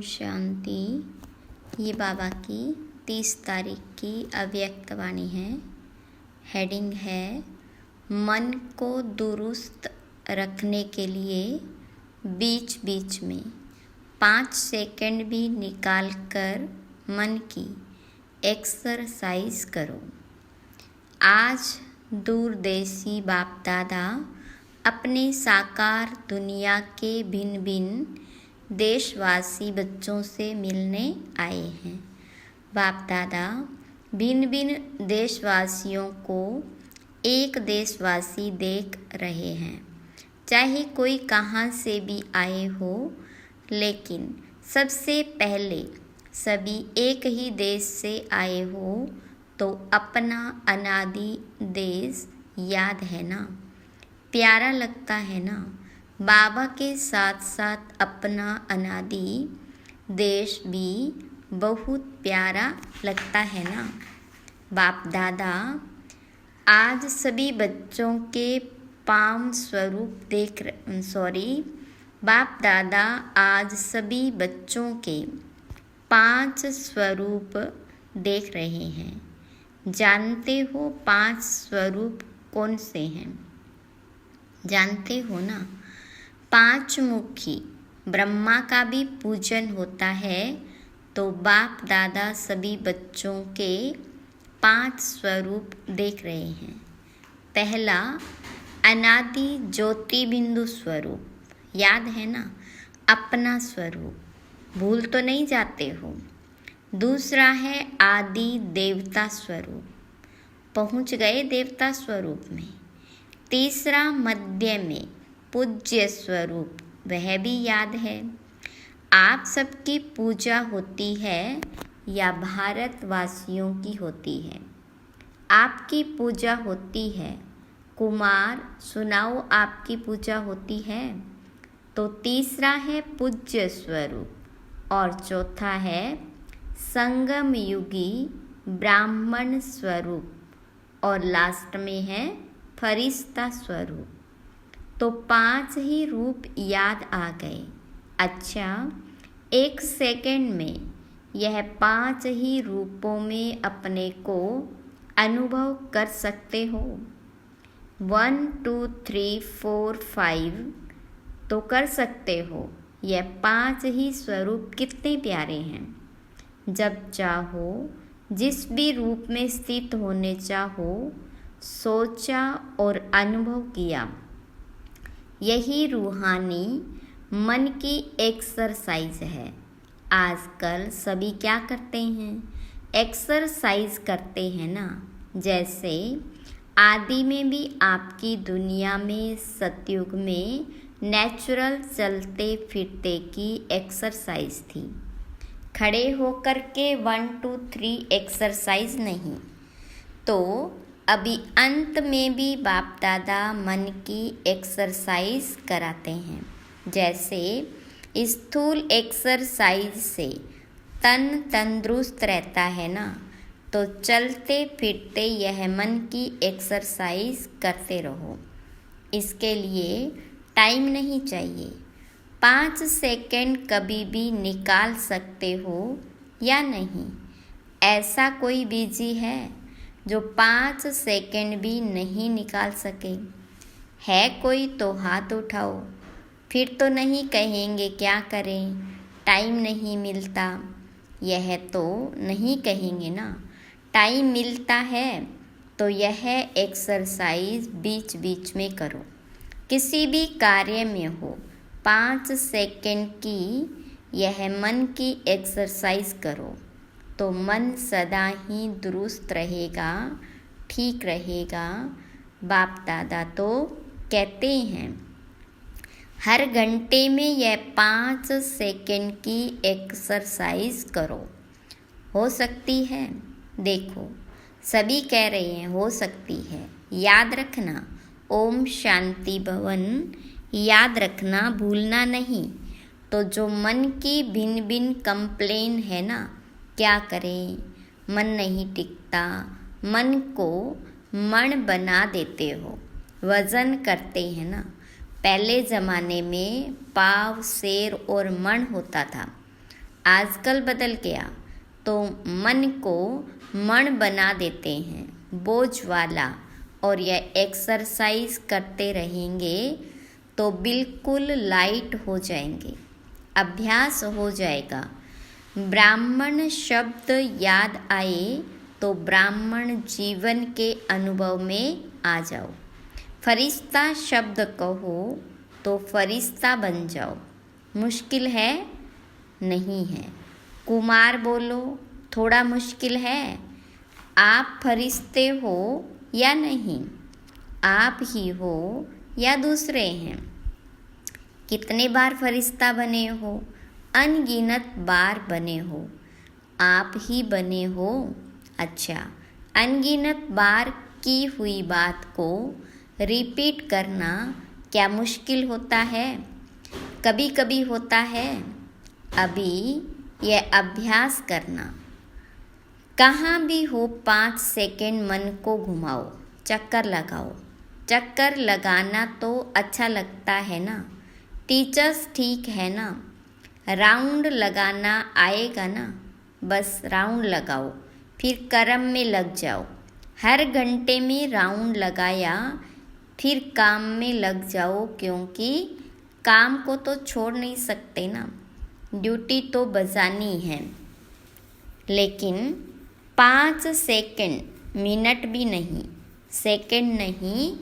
शांति। ये बाबा की 30 तारीख की अव्यक्त वाणी है। हेडिंग है मन को दुरुस्त रखने के लिए बीच बीच में 5 सेकंड भी निकाल कर मन की एक्सरसाइज करो। आज दूरदेशी बाप दादा अपने साकार दुनिया के भिन्न भिन्न देशवासी बच्चों से मिलने आए हैं। बाप दादा भिन्न भिन्न देशवासियों को एक देशवासी देख रहे हैं, चाहे कोई कहाँ से भी आए हो, लेकिन सबसे पहले सभी एक ही देश से आए हो तो अपना अनादि देश याद है ना, प्यारा लगता है ना। बाबा के साथ साथ अपना अनादि देश भी बहुत प्यारा लगता है ना। बाप दादा आज सभी बच्चों के बाप दादा आज सभी बच्चों के 5 स्वरूप देख रहे हैं। जानते हो 5 स्वरूप कौन से हैं? जानते हो ना, 5 मुखी ब्रह्मा का भी पूजन होता है। तो बाप दादा सभी बच्चों के 5 स्वरूप देख रहे हैं। पहला अनादि ज्योति बिंदु स्वरूप, याद है ना, अपना स्वरूप, भूल तो नहीं जाते हो। दूसरा है आदि देवता स्वरूप, पहुंच गए देवता स्वरूप में। तीसरा मध्य में पूज्य स्वरूप, वह भी याद है। आप सबकी पूजा होती है या भारतवासियों की होती है? आपकी पूजा होती है। कुमार सुनाओ, आपकी पूजा होती है? तो तीसरा है पूज्य स्वरूप और चौथा है संगम युगी ब्राह्मण स्वरूप और लास्ट में है फरिश्ता स्वरूप। तो 5 ही रूप याद आ गए। अच्छा, 1 सेकंड में यह 5 ही रूपों में अपने को अनुभव कर सकते हो। 1 2 3 4 5 तो कर सकते हो। यह 5 ही स्वरूप कितने प्यारे हैं। जब चाहो जिस भी रूप में स्थित होने चाहो, सोचा और अनुभव किया। यही रूहानी मन की एक्सरसाइज है। आजकल सभी क्या करते हैं? एक्सरसाइज करते हैं ना। जैसे आदि में भी आपकी दुनिया में सतयुग में नेचुरल चलते फिरते की एक्सरसाइज थी। खड़े होकर के 1 2 3 एक्सरसाइज नहीं। तो अभी अंत में भी बाप दादा मन की एक्सरसाइज कराते हैं। जैसे स्थूल एक्सरसाइज से तन तंदुरुस्त रहता है ना, तो चलते फिरते यह मन की एक्सरसाइज करते रहो। इसके लिए टाइम नहीं चाहिए। 5 सेकंड कभी भी निकाल सकते हो या नहीं? ऐसा कोई बिजी है जो 5 सेकंड भी नहीं निकाल सके? है कोई तो हाथ उठाओ। फिर तो नहीं कहेंगे क्या करें, टाइम नहीं मिलता। यह तो नहीं कहेंगे ना। टाइम मिलता है तो यह एक्सरसाइज बीच बीच में करो। किसी भी कार्य में हो, 5 सेकंड की यह मन की एक्सरसाइज करो तो मन सदा ही दुरुस्त रहेगा, ठीक रहेगा। बाप दादा तो कहते हैं हर घंटे में यह 5 सेकंड की एक्सरसाइज करो। हो सकती है? देखो सभी कह रहे हैं हो सकती है। याद रखना, ओम शांति भवन याद रखना, भूलना नहीं। तो जो मन की भिन्न भिन्न कंप्लेन है ना, क्या करें, मन नहीं टिकता, मन को मण बना देते हो, वजन करते हैं ना। पहले ज़माने में पाव, शेर और मण होता था। आजकल बदल गया तो मन को मण बना देते हैं बोझ वाला, और यह एक्सरसाइज करते रहेंगे तो बिल्कुल लाइट हो जाएंगे, अभ्यास हो जाएगा। ब्राह्मण शब्द याद आए तो ब्राह्मण जीवन के अनुभव में आ जाओ। फरिश्ता शब्द कहो तो फरिश्ता बन जाओ। मुश्किल है? नहीं है। कुमार बोलो, थोड़ा मुश्किल है। आप फरिश्ते हो या नहीं? आप ही हो या दूसरे हैं? कितने बार फरिश्ता बने हो? अनगिनत बार बने हो। आप ही बने हो। अच्छा, अनगिनत बार की हुई बात को रिपीट करना क्या मुश्किल होता है? कभी कभी होता है। अभी यह अभ्यास करना। कहाँ भी हो 5 सेकंड मन को घुमाओ, चक्कर लगाओ। चक्कर लगाना तो अच्छा लगता है ना? टीचर्स ठीक है ना? राउंड लगाना आएगा ना? बस राउंड लगाओ, फिर कर्म में लग जाओ। हर घंटे में राउंड लगाया, फिर काम में लग जाओ, क्योंकि काम को तो छोड़ नहीं सकते ना, ड्यूटी तो बजानी है। लेकिन 5 सेकंड, मिनट भी नहीं, सेकंड नहीं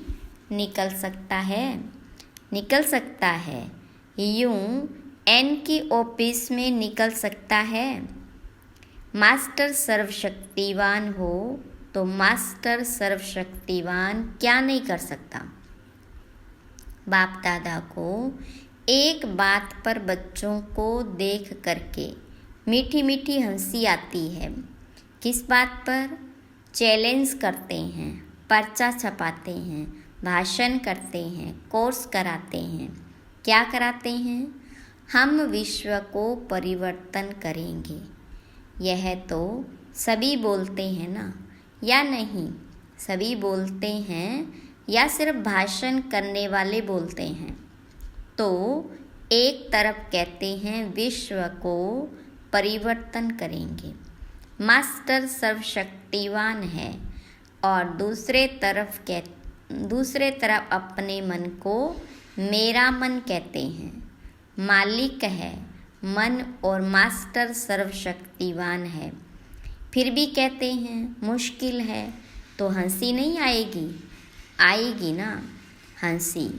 निकल सकता है? निकल सकता है। यूं एन की ऑफिस में निकल सकता है। मास्टर सर्वशक्तिवान हो तो मास्टर सर्वशक्तिवान क्या नहीं कर सकता? बाप दादा को एक बात पर बच्चों को देख करके मीठी मीठी हंसी आती है। किस बात पर? चैलेंज करते हैं, पर्चा छपाते हैं, भाषण करते हैं, कोर्स कराते हैं। क्या कराते हैं? हम विश्व को परिवर्तन करेंगे। यह तो सभी बोलते हैं ना, या नहीं? सभी बोलते हैं या सिर्फ भाषण करने वाले बोलते हैं? तो एक तरफ कहते हैं विश्व को परिवर्तन करेंगे, मास्टर सर्वशक्तिवान है, और दूसरे तरफ अपने मन को मेरा मन कहते हैं। मालिक है मन और मास्टर सर्वशक्तिवान है। फिर भी कहते हैं मुश्किल है, तो हंसी नहीं आएगी? आएगी ना हंसी।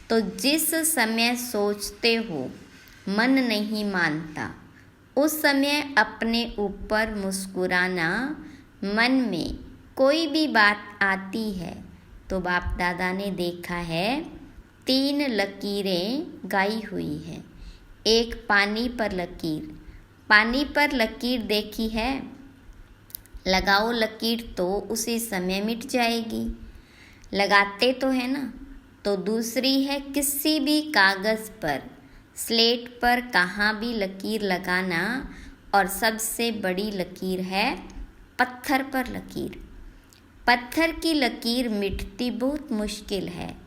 तो जिस समय सोचते हो मन नहीं मानता, उस समय अपने ऊपर मुस्कुराना। मन में कोई भी बात आती है तो बाप दादा ने देखा है 3 लकीरें गाई हुई है। एक पानी पर लकीर, पानी पर लकीर देखी है? लगाओ लकीर तो उसी समय मिट जाएगी। लगाते तो है ना? तो दूसरी है किसी भी कागज़ पर, स्लेट पर कहाँ भी लकीर लगाना। और सबसे बड़ी लकीर है पत्थर पर लकीर। पत्थर की लकीर मिटती बहुत मुश्किल है।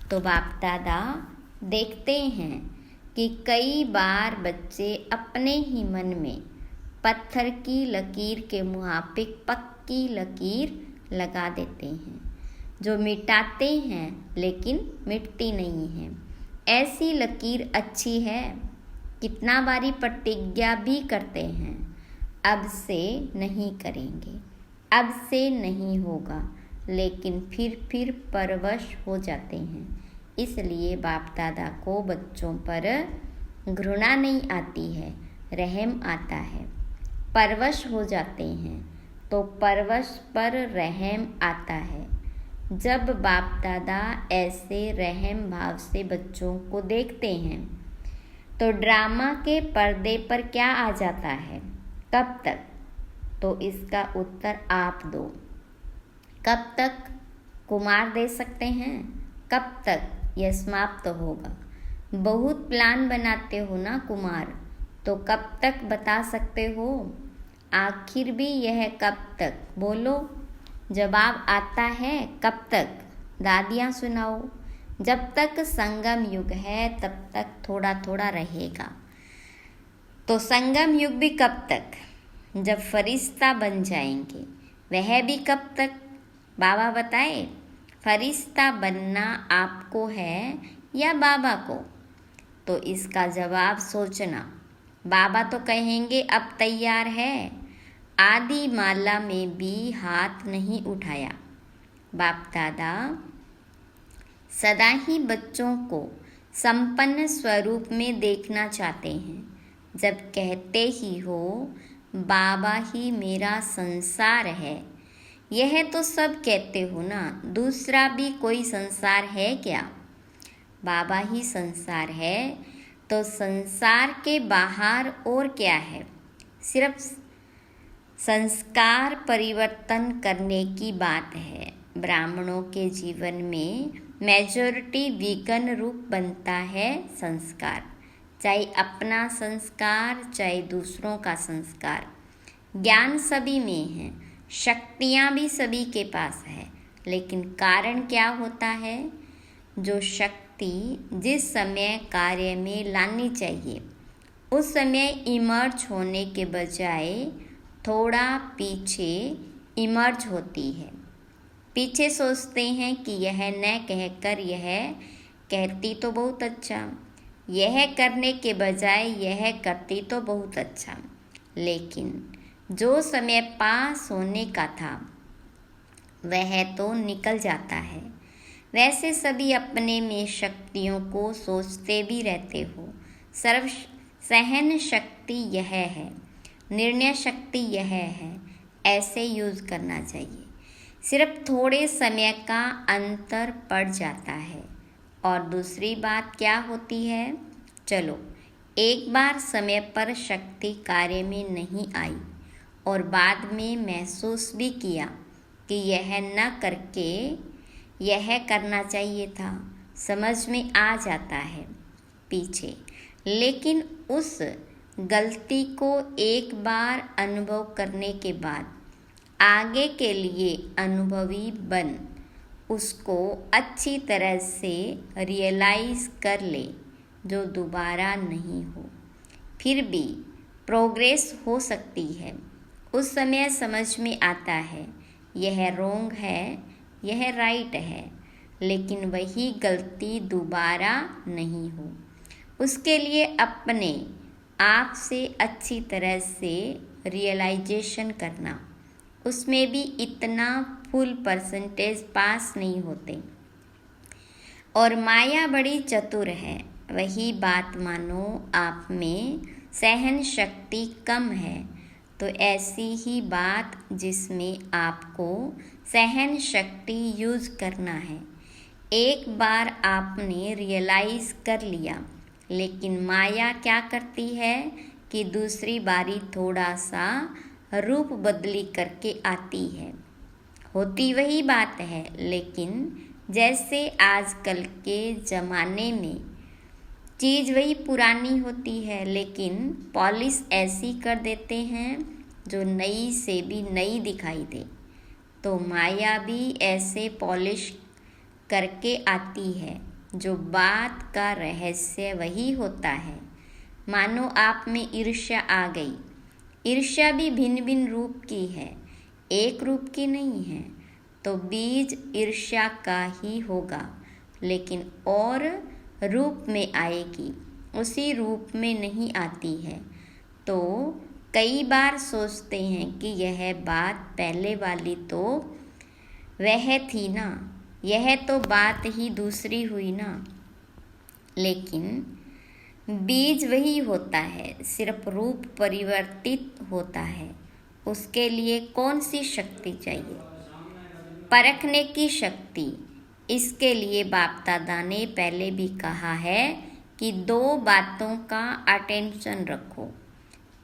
तो बाप दादा देखते हैं कि कई बार बच्चे अपने ही मन में पत्थर की लकीर के मुआफिक पक्की लकीर लगा देते हैं, जो मिटाते हैं लेकिन मिटती नहीं है। ऐसी लकीर अच्छी है। कितना बारी प्रतिज्ञा भी करते हैं, अब से नहीं करेंगे, अब से नहीं होगा, लेकिन फिर परवश हो जाते हैं। इसलिए बाप दादा को बच्चों पर घृणा नहीं आती है, रहम आता है। परवश हो जाते हैं तो परवश पर रहम आता है। जब बाप दादा ऐसे रहम भाव से बच्चों को देखते हैं तो ड्रामा के पर्दे पर क्या आ जाता है? कब तक? तो इसका उत्तर आप दो। कब तक? कुमार दे सकते हैं। कब तक यह समाप्त होगा? बहुत प्लान बनाते हो ना कुमार, तो कब तक बता सकते हो? आखिर भी यह कब तक? बोलो। जवाब आता है कब तक? दादियाँ सुनाओ। जब तक संगम युग है तब तक थोड़ा थोड़ा रहेगा। तो संगम युग भी कब तक? जब फरिश्ता बन जाएंगे। वह भी कब तक? बाबा बताए। फरिश्ता बनना आपको है या बाबा को? तो इसका जवाब सोचना। बाबा तो कहेंगे अब तैयार है। आदि माला में भी हाथ नहीं उठाया। बाप दादा सदा ही बच्चों को संपन्न स्वरूप में देखना चाहते हैं। जब कहते ही हो बाबा ही मेरा संसार है, यह तो सब कहते हो ना, दूसरा भी कोई संसार है क्या? बाबा ही संसार है, तो संसार के बाहर और क्या है? सिर्फ संस्कार परिवर्तन करने की बात है। ब्राह्मणों के जीवन में मेजॉरिटी विघ्न रूप बनता है संस्कार, चाहे अपना संस्कार चाहे दूसरों का संस्कार। ज्ञान सभी में है, शक्तियाँ भी सभी के पास है, लेकिन कारण क्या होता है? जो शक्ति जिस समय कार्य में लानी चाहिए उस समय इमर्ज होने के बजाय थोड़ा पीछे इमर्ज होती है। पीछे सोचते हैं कि यह न कहकर यह कहती तो बहुत अच्छा, यह करने के बजाय यह करती तो बहुत अच्छा। लेकिन जो समय पास होने का था वह तो निकल जाता है। वैसे सभी अपने में शक्तियों को सोचते भी रहते हो। सर्व सहन शक्ति यह है, निर्णय शक्ति यह है, ऐसे यूज़ करना चाहिए। सिर्फ थोड़े समय का अंतर पड़ जाता है। और दूसरी बात क्या होती है? चलो एक बार समय पर शक्ति कार्य में नहीं आई और बाद में महसूस भी किया कि यह न करके यह करना चाहिए था, समझ में आ जाता है पीछे। लेकिन उस गलती को एक बार अनुभव करने के बाद आगे के लिए अनुभवी बन उसको अच्छी तरह से रियलाइज़ कर ले, जो दोबारा नहीं हो। फिर भी प्रोग्रेस हो सकती है। उस समय समझ में आता है यह रॉन्ग है, यह राइट है, लेकिन वही गलती दोबारा नहीं हो। उसके लिए अपने आप से अच्छी तरह से रियलाइजेशन करना। उसमें भी इतना फुल परसेंटेज पास नहीं होते। और माया बड़ी चतुर है। वही बात मानो आप में सहन शक्ति कम है, तो ऐसी ही बात जिसमें आपको सहन शक्ति यूज़ करना है। एक बार आपने रियलाइज़ कर लिया, लेकिन माया क्या करती है कि दूसरी बारी थोड़ा सा रूप बदली करके आती है। होती वही बात है, लेकिन जैसे आजकल के ज़माने में चीज़ वही पुरानी होती है, लेकिन पॉलिश ऐसी कर देते हैं जो नई से भी नई दिखाई दे। तो माया भी ऐसे पॉलिश करके आती है। जो बात का रहस्य वही होता है। मानो आप में ईर्ष्या आ गई। ईर्ष्या भी भिन्न भिन्न रूप की है, एक रूप की नहीं है। तो बीज ईर्ष्या का ही होगा, लेकिन और रूप में आएगी, उसी रूप में नहीं आती है। तो कई बार सोचते हैं कि यह बात पहले वाली तो वह थी ना, यह तो बात ही दूसरी हुई ना। लेकिन बीज वही होता है, सिर्फ रूप परिवर्तित होता है। उसके लिए कौन सी शक्ति चाहिए? परखने की शक्ति। इसके लिए बाप दादा ने पहले भी कहा है कि दो बातों का अटेंशन रखो।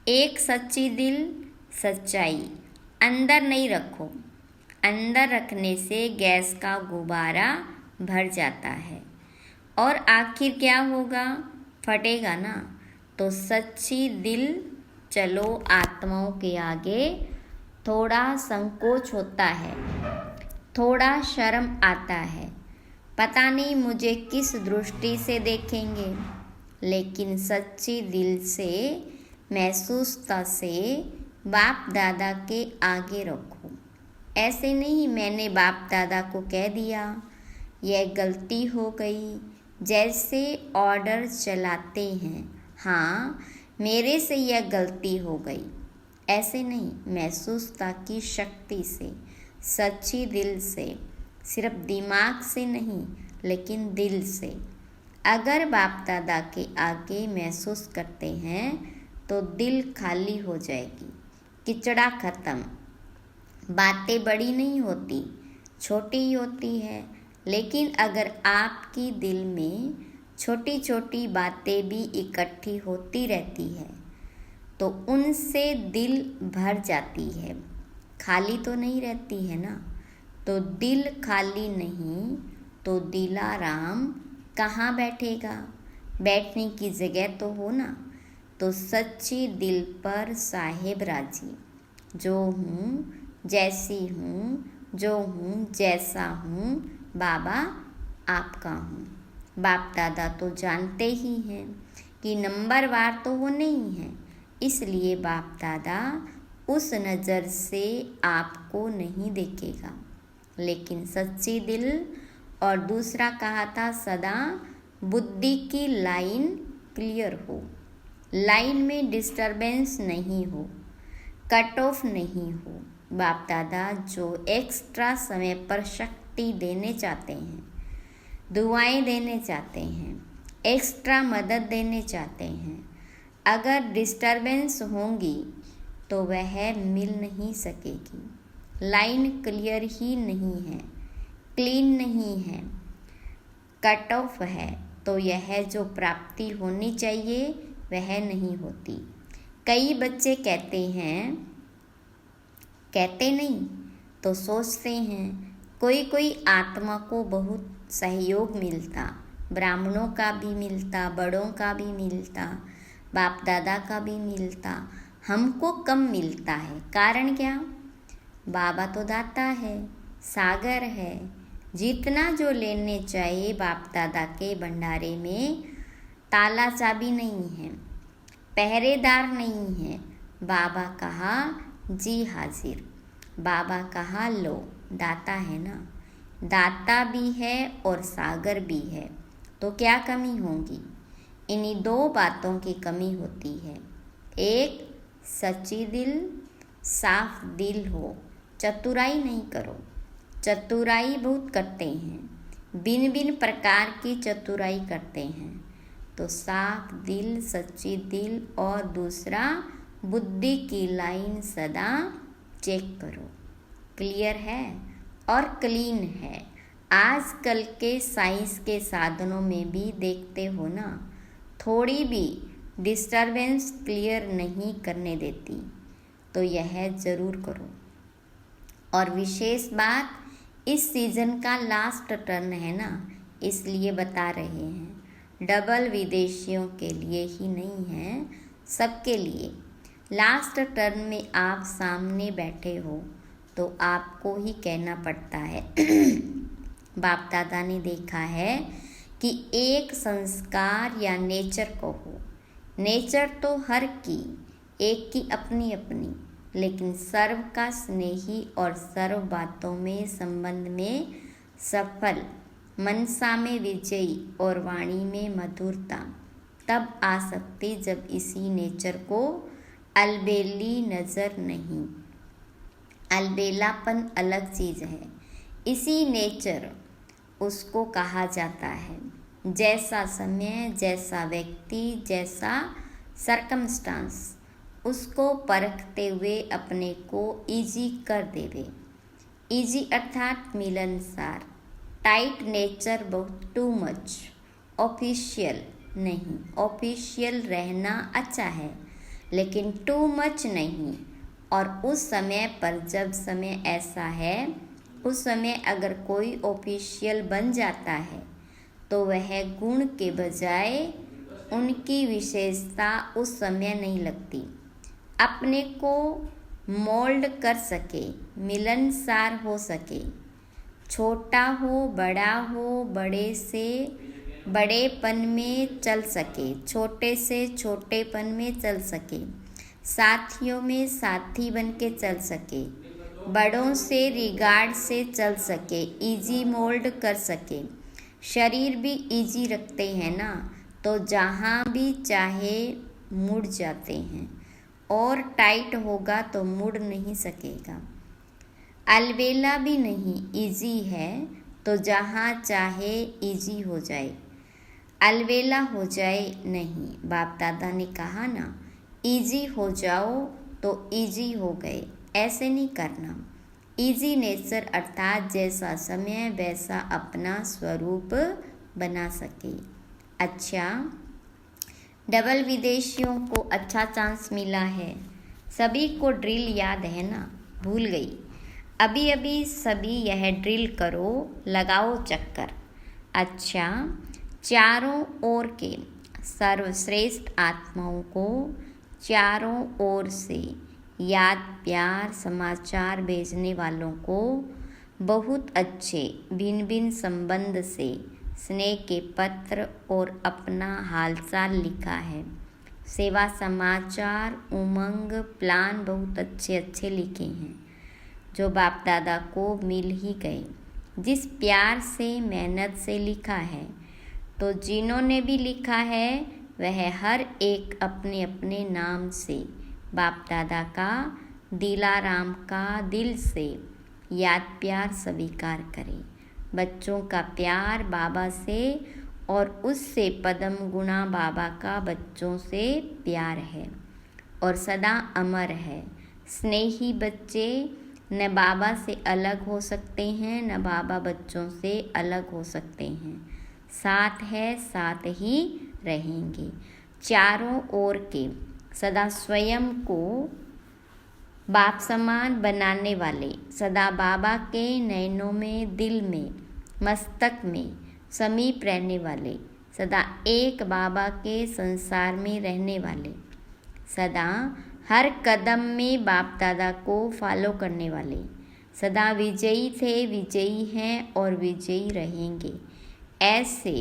एक सच्ची दिल, सच्चाई अंदर नहीं रखो। अंदर रखने से गैस का गुब्बारा भर जाता है और आखिर क्या होगा? फटेगा ना। तो सच्ची दिल, चलो आत्माओं के आगे थोड़ा संकोच होता है, थोड़ा शर्म आता है, पता नहीं मुझे किस दृष्टि से देखेंगे। लेकिन सच्ची दिल से महसूसता से बाप दादा के आगे रखो। ऐसे नहीं मैंने बाप दादा को कह दिया, यह गलती हो गई। जैसे ऑर्डर चलाते हैं, हाँ मेरे से यह गलती हो गई। ऐसे नहीं, महसूसता की शक्ति से, सच्ची दिल से, सिर्फ दिमाग से नहीं लेकिन दिल से। अगर बाप दादा के आगे महसूस करते हैं तो दिल खाली हो जाएगी, किचड़ा खत्म। बातें बड़ी नहीं होती, छोटी ही होती है, लेकिन अगर आपकी दिल में छोटी छोटी बातें भी इकट्ठी होती रहती है तो उनसे दिल भर जाती है, खाली तो नहीं रहती है ना। तो दिल खाली नहीं तो दिलाराम कहाँ बैठेगा, बैठने की जगह तो हो ना। तो सच्ची दिल पर साहेब राजी, जो हूँ जैसी हूँ, जो हूँ जैसा हूँ, बाबा आपका हूँ। बाप दादा तो जानते ही हैं कि नंबरवार तो वो नहीं है, इसलिए बाप दादा उस नज़र से आपको नहीं देखेगा। लेकिन सच्ची दिल और दूसरा कहा था सदा बुद्धि की लाइन क्लियर हो, लाइन में डिस्टरबेंस नहीं हो, कट ऑफ नहीं हो। बाप दादा जो एक्स्ट्रा समय पर शक्ति देने चाहते हैं, दुआएं देने चाहते हैं, एक्स्ट्रा मदद देने चाहते हैं, अगर डिस्टरबेंस होंगी तो वह मिल नहीं सकेगी। लाइन क्लियर ही नहीं है, क्लीन नहीं है, कट ऑफ है, तो यह जो प्राप्ति होनी चाहिए वह नहीं होती। कई बच्चे कहते हैं, कहते नहीं तो सोचते हैं, कोई आत्मा को बहुत सहयोग मिलता, ब्राह्मणों का भी मिलता, बड़ों का भी मिलता, बाप दादा का भी मिलता, हमको कम मिलता है। कारण क्या? बाबा तो दाता है, सागर है, जितना जो लेने चाहिए बाप दादा के भंडारे में ताला चाबी नहीं है, पहरेदार नहीं है। बाबा कहा जी हाजिर, बाबा कहा लो, दाता है ना, दाता भी है और सागर भी है, तो क्या कमी होगी? इन्हीं दो बातों की कमी होती है। एक, सच्ची दिल, साफ दिल हो, चतुराई नहीं करो। चतुराई बहुत करते हैं, भिन्न भिन्न प्रकार की चतुराई करते हैं। तो साफ दिल, सच्ची दिल, और दूसरा बुद्धि की लाइन सदा चेक करो, क्लियर है और क्लीन है। आजकल के साइंस के साधनों में भी देखते हो ना, थोड़ी भी डिस्टरबेंस क्लियर नहीं करने देती, तो यह ज़रूर करो। और विशेष बात, इस सीज़न का लास्ट टर्न है ना, इसलिए बता रहे हैं। डबल विदेशियों के लिए ही नहीं है, सबके लिए। लास्ट टर्न में आप सामने बैठे हो तो आपको ही कहना पड़ता है। बाप दादा ने देखा है कि एक संस्कार या नेचर को हो, नेचर तो हर की एक की अपनी अपनी, लेकिन सर्व का स्नेही और सर्व बातों में संबंध में सफल, मनसा में विजयी और वाणी में मधुरता तब आ सकती जब इसी नेचर को अलबेली नज़र नहीं। अलबेलापन अलग चीज़ है, इसी नेचर उसको कहा जाता है। जैसा समय, जैसा व्यक्ति, जैसा सरकमस्टांस, उसको परखते हुए अपने को इजी कर देवे। इजी अर्थात मिलनसार। टाइट नेचर बहुत टू मच, ऑफिशियल नहीं। ऑफिशियल रहना अच्छा है लेकिन टू मच नहीं। और उस समय पर जब समय ऐसा है, उस समय अगर कोई ऑफिशियल बन जाता है तो वह गुण के बजाय उनकी विशेषता उस समय नहीं लगती। अपने को मोल्ड कर सके, मिलनसार हो सके, छोटा हो बड़ा हो, बड़े से बड़ेपन में चल सके, छोटे से छोटेपन में चल सके, साथियों में साथी बन के चल सके, बड़ों से रिगार्ड से चल सके, इजी मोल्ड कर सके। शरीर भी इजी रखते हैं ना, तो जहाँ भी चाहे मुड़ जाते हैं, और टाइट होगा तो मुड़ नहीं सकेगा। अलबेला भी नहीं, इजी है तो जहाँ चाहे इजी हो जाए, अलबेला हो जाए नहीं। बाप दादा ने कहा ना, इजी हो जाओ तो इजी हो गए, ऐसे नहीं करना। इजी नेचर अर्थात जैसा समय वैसा अपना स्वरूप बना सके। अच्छा, डबल विदेशियों को अच्छा चांस मिला है। सभी को ड्रिल याद है ना? भूल गई? अभी अभी सभी यह ड्रिल करो, लगाओ चक्कर। अच्छा, चारों ओर के सर्वश्रेष्ठ आत्माओं को चारों ओर से याद प्यार समाचार भेजने वालों को बहुत अच्छे भिन्न भिन्न संबंध से स्नेह के पत्र और अपना हालचाल लिखा है। सेवा समाचार उमंग प्लान बहुत अच्छे अच्छे लिखे हैं, जो बाप दादा को मिल ही गए। जिस प्यार से मेहनत से लिखा है, तो जिन्होंने भी लिखा है वह हर एक अपने अपने नाम से बाप दादा का दिलाराम का दिल से याद प्यार स्वीकार करें। बच्चों का प्यार बाबा से और उससे पद्म गुणा बाबा का बच्चों से प्यार है और सदा अमर है। स्नेही बच्चे न बाबा से अलग हो सकते हैं, न बाबा बच्चों से अलग हो सकते हैं। साथ है, साथ ही रहेंगे। चारों ओर के सदा स्वयं को बाप समान बनाने वाले, सदा बाबा के नैनों में, दिल में, मस्तक में समीप रहने वाले, सदा एक बाबा के संसार में रहने वाले, सदा हर कदम में बाप दादा को फॉलो करने वाले, सदा विजयी थे, विजयी हैं और विजयी रहेंगे, ऐसे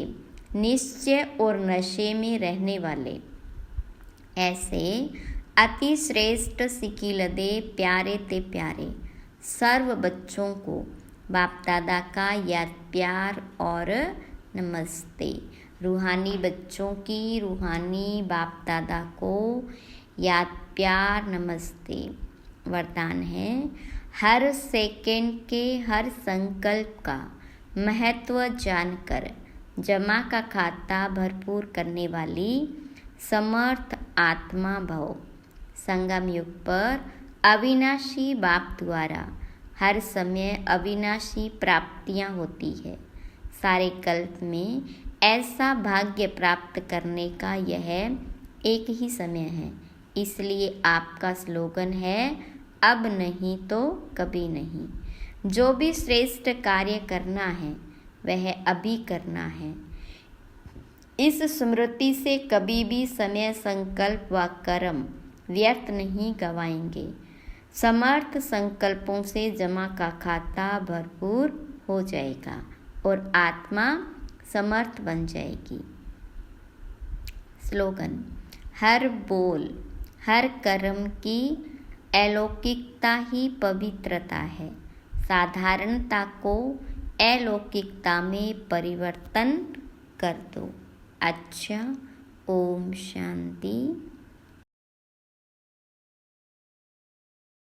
निश्चय और नशे में रहने वाले, ऐसे अति श्रेष्ठ सिकिलदे प्यारे ते प्यारे सर्व बच्चों को बाप दादा का याद प्यार और नमस्ते। रूहानी बच्चों की रूहानी बाप दादा को याद प्यार नमस्ते। वरदान है, हर सेकंड के हर संकल्प का महत्व जानकर जमा का खाता भरपूर करने वाली समर्थ आत्मा भव। संगम युग पर अविनाशी बाप द्वारा हर समय अविनाशी प्राप्तियां होती है। सारे कल्प में ऐसा भाग्य प्राप्त करने का यह एक ही समय है। इसलिए आपका स्लोगन है, अब नहीं तो कभी नहीं। जो भी श्रेष्ठ कार्य करना है वह अभी करना है। इस स्मृति से कभी भी समय संकल्प व कर्म व्यर्थ नहीं गवाएंगे। समर्थ संकल्पों से जमा का खाता भरपूर हो जाएगा और आत्मा समर्थ बन जाएगी। स्लोगन, हर बोल हर कर्म की अलौकिकता ही पवित्रता है। साधारणता को अलौकिकता में परिवर्तन कर दो। अच्छा, ओम शांति।